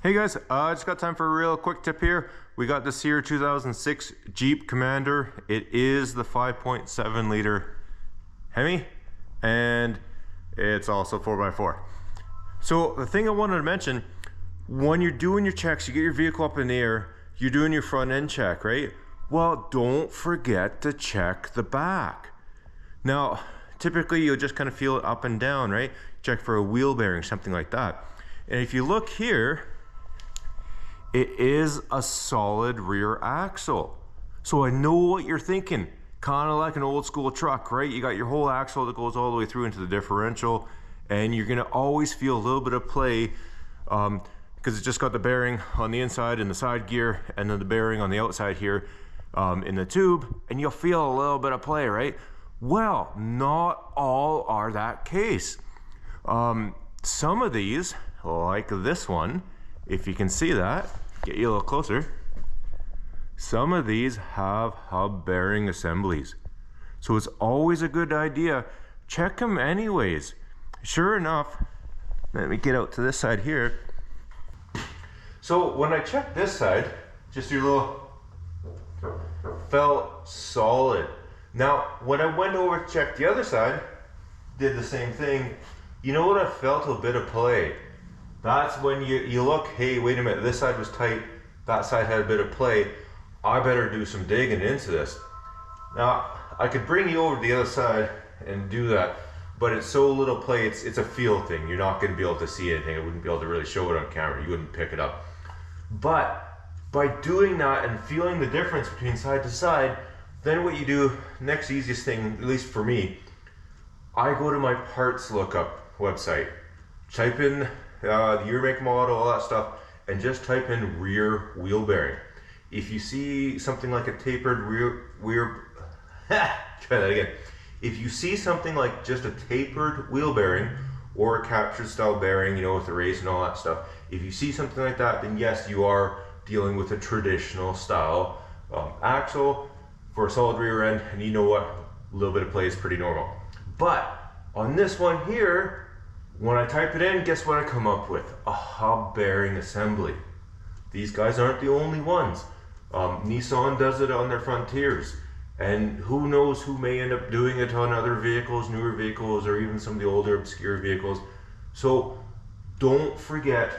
Hey guys, just got time for a real quick tip here. We got this here 2006 Jeep Commander. It is the 5.7 liter Hemi, and it's also 4x4. So the thing I wanted to mention, when you're doing your checks, you get your vehicle up in the air, you're doing your front end check, right? Well, don't forget to check the back. Now, typically you'll just kind of feel it up and down, right? Check for a wheel bearing, something like that. And if you look here, it is a solid rear axle. So I know what you're thinking, kind of like an old school truck, right? You got your whole axle that goes all the way through into the differential, and you're gonna always feel a little bit of play because it's just got the bearing on the inside in the side gear, and then the bearing on the outside here in the tube, and you'll feel a little bit of play, right? Well, not all are that case. Some of these, like this one, if you can see that, get you a little closer. Some of these have hub bearing assemblies. So it's always a good idea, check them anyways. Sure enough, let me get out to this side here. So when I checked this side, just your little, felt solid. Now, when I went over to check the other side, did the same thing. You know what, I felt a bit of play. That's when you look, hey, wait a minute, this side was tight, that side had a bit of play, I better do some digging into this. Now, I could bring you over to the other side and do that, but it's so little play, it's a feel thing. You're not gonna be able to see anything. I wouldn't be able to really show it on camera. You wouldn't pick it up. But by doing that and feeling the difference between side to side, then what you do, next easiest thing, at least for me, I go to my parts lookup website, type in the year, make, model, all that stuff, and just type in rear wheel bearing. If you see something like a tapered try that again. If you see something like just a tapered wheel bearing or a captured style bearing, you know, with the race and all that stuff, if you see something like that, then yes, you are dealing with a traditional style axle for a solid rear end, and you know what, a little bit of play is pretty normal. But on this one here, when I type it in, guess what I come up with? A hub bearing assembly. These guys aren't the only ones. Nissan does it on their Frontiers, and who knows who may end up doing it on other vehicles, newer vehicles, or even some of the older obscure vehicles. So don't forget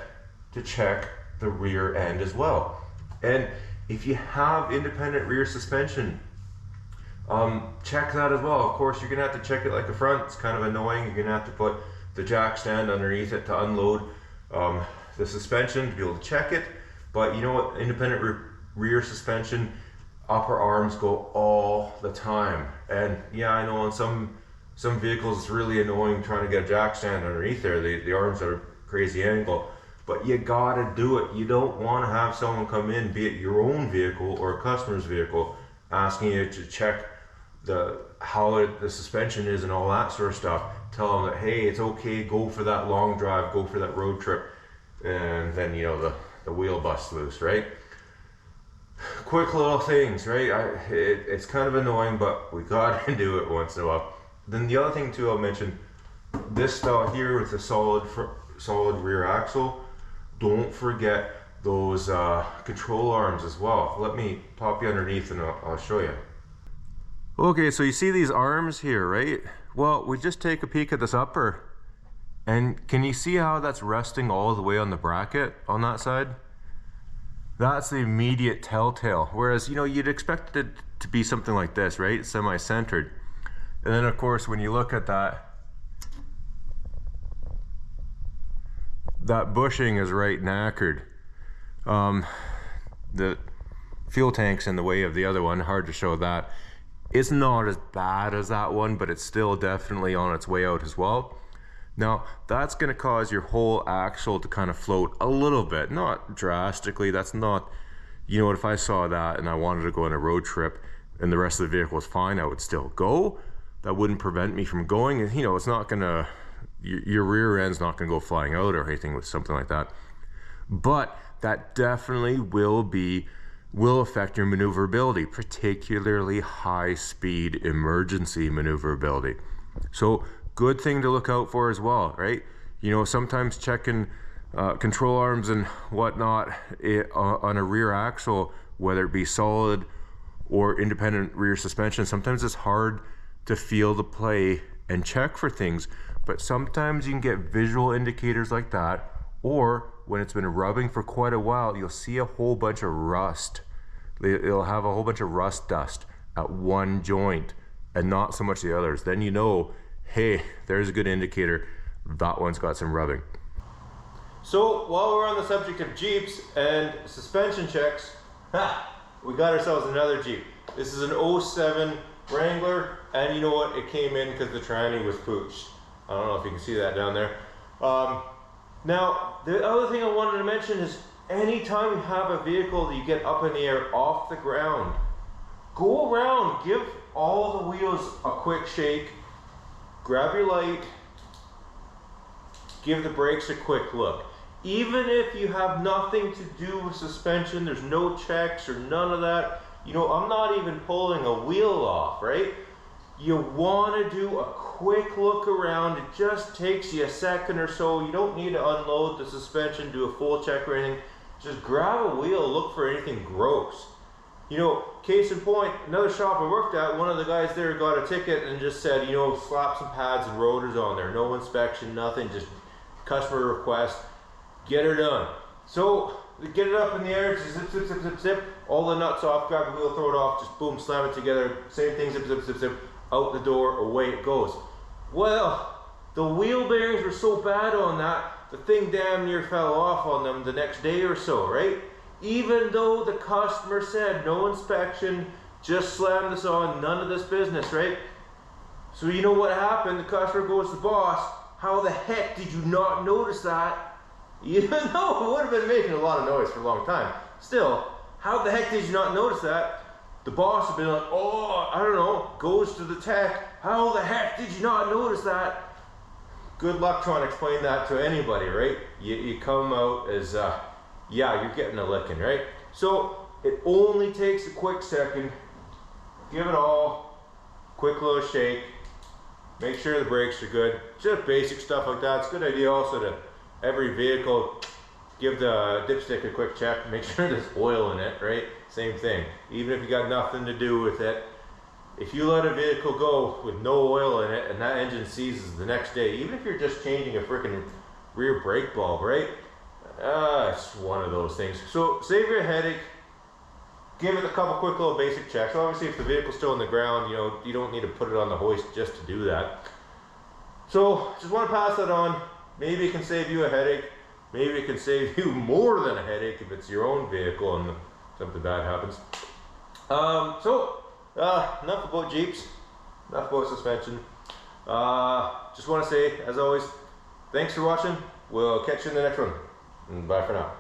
to check the rear end as well. And if you have independent rear suspension, check that as well. Of course, you're gonna have to check it like the front. It's kind of annoying. You're gonna have to put the jack stand underneath it to unload the suspension to be able to check it. But you know what, independent rear suspension, upper arms go all the time. And yeah, I know on some vehicles it's really annoying trying to get a jack stand underneath there. The arms are a crazy angle, but you gotta do it. You don't want to have someone come in, be it your own vehicle or a customer's vehicle, asking you to check how the suspension is and all that sort of stuff. Tell them that, hey, it's okay, go for that long drive, go for that road trip, and then, you know, the wheel busts loose, right? Quick little things, right? It's kind of annoying, but we gotta do it once in a while. Then the other thing too, I'll mention, this style here with the solid rear axle, don't forget those control arms as well. Let me pop you underneath and I'll show you. Okay, so you see these arms here, right? Well, we just take a peek at this upper, and can you see how that's resting all the way on the bracket on that side? That's the immediate telltale. Whereas, you know, you'd expect it to be something like this, right? Semi-centered. And then of course, when you look at that bushing is right knackered. The fuel tank's in the way of the other one, hard to show that. It's not as bad as that one, but it's still definitely on its way out as well. Now, that's gonna cause your whole axle to kind of float a little bit, not drastically. That's not, you know what, if I saw that and I wanted to go on a road trip and the rest of the vehicle was fine, I would still go. That wouldn't prevent me from going. And you know, it's not gonna, your rear end's not gonna go flying out or anything with something like that. But that definitely will affect your maneuverability, particularly high-speed emergency maneuverability. So good thing to look out for as well, right? You know, sometimes checking control arms and whatnot on a rear axle, whether it be solid or independent rear suspension. Sometimes it's hard to feel the play and check for things, but sometimes you can get visual indicators like that, or when it's been rubbing for quite a while, you'll see a whole bunch of rust. It'll have a whole bunch of rust dust at one joint and not so much the others. Then you know, hey, there's a good indicator, that one's got some rubbing. So while we're on the subject of Jeeps and suspension checks, we got ourselves another Jeep. This is an 07 Wrangler, and you know what? It came in because the tranny was pooched. I don't know if you can see that down there. Now, the other thing I wanted to mention is anytime you have a vehicle that you get up in the air off the ground, go around, give all the wheels a quick shake, grab your light, give the brakes a quick look. Even if you have nothing to do with suspension, there's no checks or none of that, you know, I'm not even pulling a wheel off, right? You want to do a quick look around. It just takes you a second or so. You don't need to unload the suspension, do a full check or anything. Just grab a wheel, look for anything gross. You know, case in point, another shop I worked at, one of the guys there got a ticket and just said, you know, slap some pads and rotors on there. No inspection, nothing, just customer request. Get her done. So get it up in the air, just zip, zip, zip, zip, zip, all the nuts off, grab the wheel, throw it off, just boom, slam it together, same thing, zip, zip, zip, zip, out the door, away it goes. Well, the wheel bearings were so bad on that, the thing damn near fell off on them the next day or so, right? Even though the customer said no inspection, just slam this on, none of this business, right? So you know what happened? The customer goes to the boss, how the heck did you not notice that? Even though it would have been making a lot of noise for a long time. Still, how the heck did you not notice that? The boss would be like, oh, I don't know, goes to the tech. How the heck did you not notice that? Good luck trying to explain that to anybody, right? You come out as, yeah, you're getting a licking, right? So it only takes a quick second. Give it all, quick little shake. Make sure the brakes are good. Just basic stuff like that. It's a good idea also to every vehicle, give the dipstick a quick check, make sure there's oil in it, right? Same thing. Even if you got nothing to do with it, if you let a vehicle go with no oil in it and that engine seizes the next day, even if you're just changing a freaking rear brake bulb, right? It's one of those things. So save your headache, give it a couple quick little basic checks. Obviously if the vehicle's still on the ground, you know, you don't need to put it on the hoist just to do that. So just want to pass that on. Maybe it can save you a headache. Maybe it can save you more than a headache if it's your own vehicle and something bad happens. Enough about Jeeps, enough about suspension. Just want to say, as always, thanks for watching. We'll catch you in the next one. And bye for now.